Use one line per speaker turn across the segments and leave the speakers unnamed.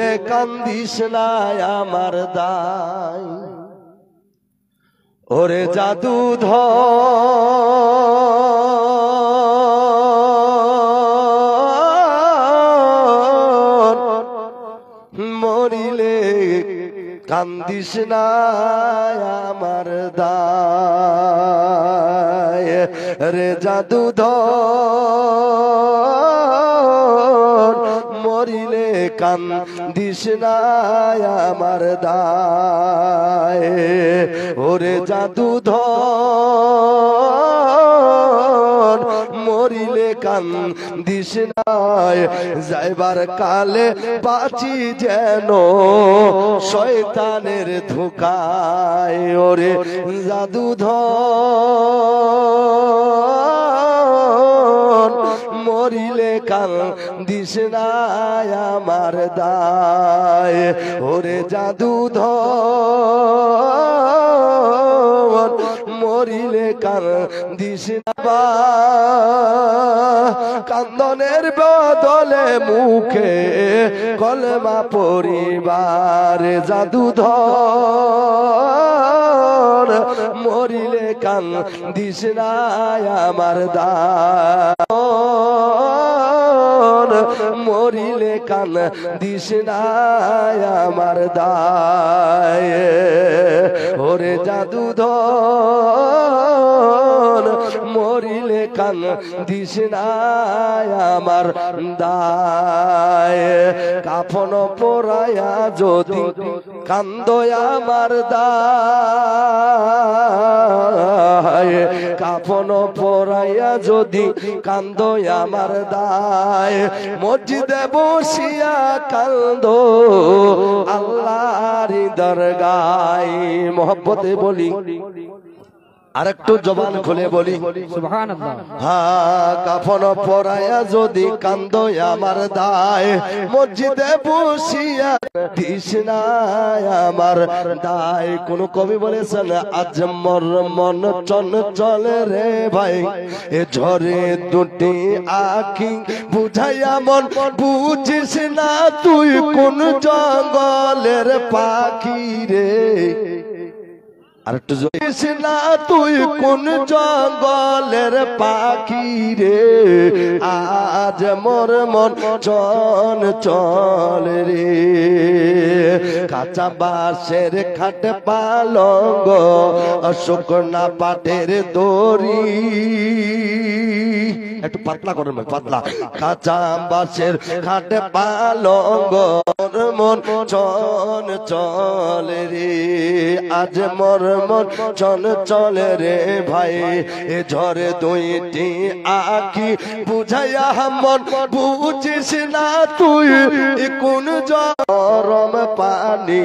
মরিলে কান্দিস না আমার দায় ওরে জাদুধর মরিলে কান্দিস না আমার দায় রে জাদুধর মরিলে কান্দিস না আমার দায় ওরে জাদুধর মরিলে কান্দিস না যাইবার কালে বাঁচি যেন শয়তানের ধোঁকায় ওরে জাদুধর মরিলে কান্দিস না আমার দায় ওরে জাদুধর মরিলে কান্দিস না কান্দনের বদলে মুখে কলমা পরিবার জাদুধর মরিলে কান্দিস না আমার দায় মরিলে কান্দিস না আমার দায় ওরে জাদুধর মরিলে কান্দিস না আমার দায় কাফন পরায়া যদি কান্দো আমার দায় কাফন পরায়া যদি কান্দো আমার দায় মসজিদে বসিয়া কান্দো আল্লাহর দরগায় মোহব্বতে বলি আরেকটু জবান খুলে বলি
সুবহানাল্লাহ
হ্যাঁ কাফন পরায়া যদি কান্দো আমার দায় মসজিদে বসিয়া দিস না আমার দায় কোন কবি বলেছেন আজ মর মন চঞ্চল রে ভাই এ ঝরে দুটি আঁখি বুঝাইয়া মন বুঝিস না তুই কোন জঙ্গলের পাখি রে আর একটু জোরে না তুই কোন জঙ্গলের পাখি রে আজ মোর মন চঞ্চল রে কাঁচা বাঁশের খাট পালঙ্গ শুকনা পাটের দড়ি একটু পাতলা করেন পাতলা কাঁচা বাঁশের খাট পালঙ্গ মন চঞ্চল রে আজ মোর মন চঞ্চল রে ভাই এ ঝরে দুইটি আঁখি বুঝাইয়া মন বুঝিস না তুই কোন গরম পানি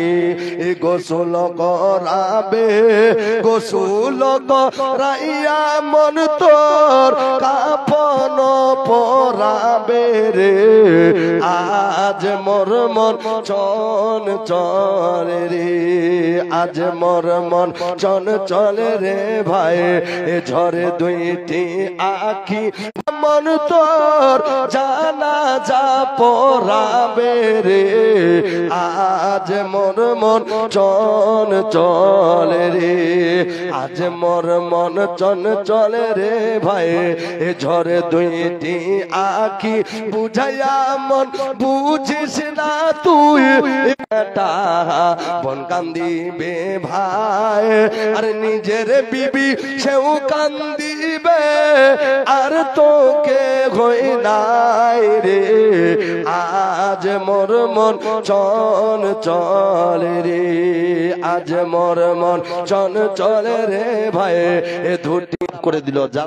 গোসল করাবে গোসল করাইয়া মন তোর কাফন পরাবে রে আজ মোর মন চঞ্চল রে আজ মোর মন চঞ্চল রে ভাই এ ঝরে দুইটি আঁখি মন তোর জানা যা পরাবে রে আজ মোর মন চঞ্চল রে আজ মোর মন চঞ্চল রে ভাই এ ঝরে দুইটি আঁখি বুঝাইয়া মন বুঝিস না তুই এটা বন কান্দিবে ভাই আর নিজের বিবি সেও কান্দিবে আর তোকে হই নাই রে আজ মোর মন চঞ্চল রে আজ মোর মন চঞ্চল রে ভাই এ ধুটি করে দিল যা